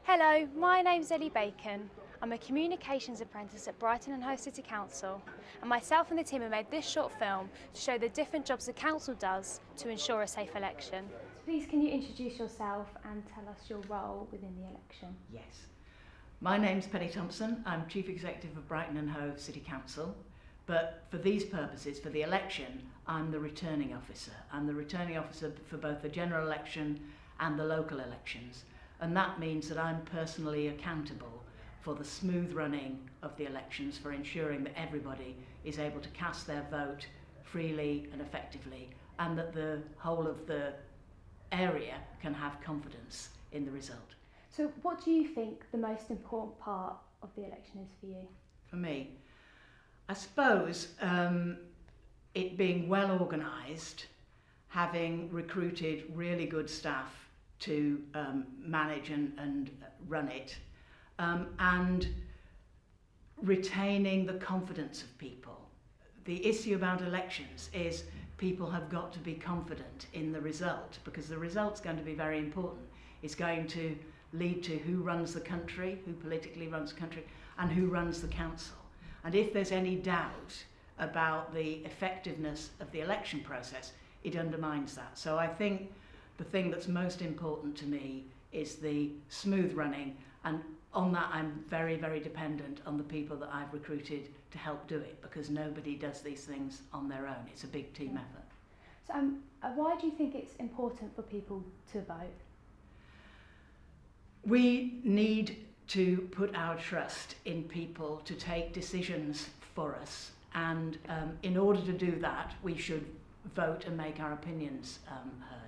Hello, my name's Ellie Bacon. I'm a communications apprentice at Brighton Hove City Council, and myself and the team have made this short film to show the different jobs the council does to ensure a safe election. Please can you introduce yourself and tell us your role within the election? Yes. My name's Penny Thompson. I'm Chief Executive of Brighton Hove City Council, but for these purposes, for the election, I'm the returning officer. I'm the returning officer for both the general election and the local elections, and that means that I'm personally accountable for the smooth running of the elections, for ensuring that everybody is able to cast their vote freely and effectively, and that the whole of the area can have confidence in the result. So what do you think the most important part of the election is for you? For me, I suppose it being well organised, having recruited really good staff to manage and run it, and retaining the confidence of people. The issue about elections is people have got to be confident in the result, because the result's going to be very important. It's going to lead to who runs the country, who politically runs the country, and who runs the council. And if there's any doubt about the effectiveness of the election process, it undermines that. So I think the thing that's most important to me is the smooth running, and on that I'm very, very dependent on the people that I've recruited to help do it, because nobody does these things on their own. It's a big team effort. So why do you think it's important for people to vote? We need to put our trust in people to take decisions for us, and in order to do that we should vote and make our opinions heard.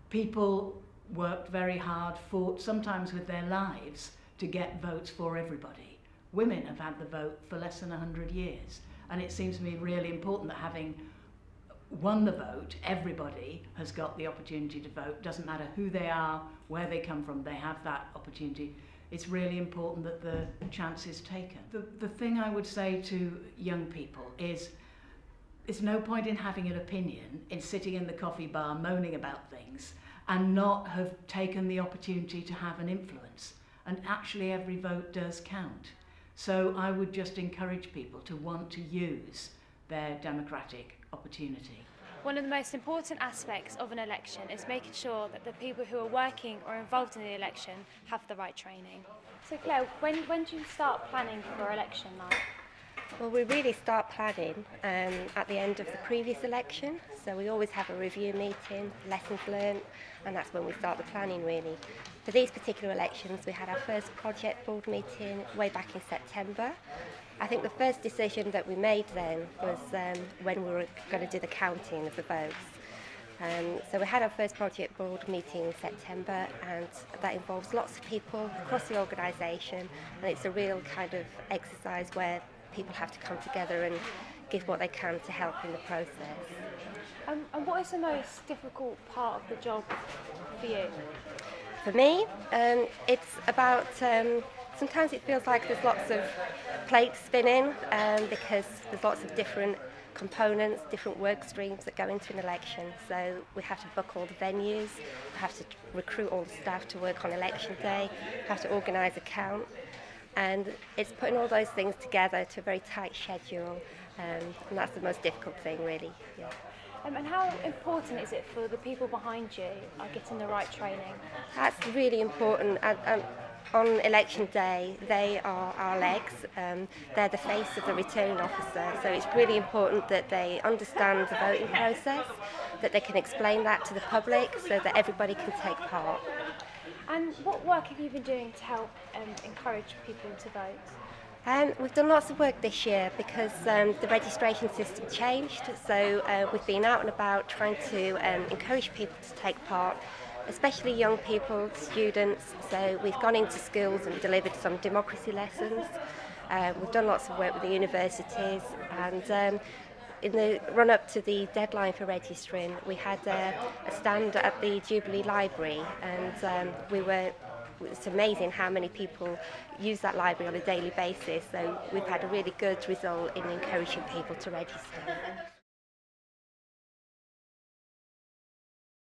People worked very hard, fought sometimes with their lives to get votes for everybody. Women have had the vote for less than 100 years, and it seems to me really important that having won the vote, everybody has got the opportunity to vote. Doesn't matter who they are, where they come from, they have that opportunity. It's really important that the chance is taken. The thing I would say to young people is there's no point in having an opinion, in sitting in the coffee bar moaning about things, and not have taken the opportunity to have an influence. And actually every vote does count. So I would just encourage people to want to use their democratic opportunity. One of the most important aspects of an election is making sure that the people who are working or involved in the election have the right training. So Claire, when do you start planning for election night? Well, we really start planning at the end of the previous election. So we always have a review meeting, lessons learned, and that's when we start the planning really. For these particular elections, we had our first project board meeting way back in September. I think the first decision that we made then was when we were going to do the counting of the votes. So we had our first project board meeting in September, and that involves lots of people across the organisation, and it's a real kind of exercise where people have to come together and give what they can to help in the process. And what is the most difficult part of the job for you? For me, it's about, sometimes it feels like there's lots of plates spinning because there's lots of different components, different work streams that go into an election. So we have to book all the venues, we have to recruit all the staff to work on election day, we have to organise a count. And it's putting all those things together to a very tight schedule, and that's the most difficult thing really. Yeah. And how important is it for the people behind you are getting the right training? That's really important. On election day, they are our legs. They're the face of the returning officer, so it's really important that they understand the voting process, that they can explain that to the public so that everybody can take part. And what work have you been doing to help encourage people to vote? We've done lots of work this year because the registration system changed, so we've been out and about trying to encourage people to take part, especially young people, students. So we've gone into schools and delivered some democracy lessons. We've done lots of work with the universities, and in the run-up to the deadline for registering, we had a stand at the Jubilee Library, and it's amazing how many people use that library on a daily basis. So we've had a really good result in encouraging people to register.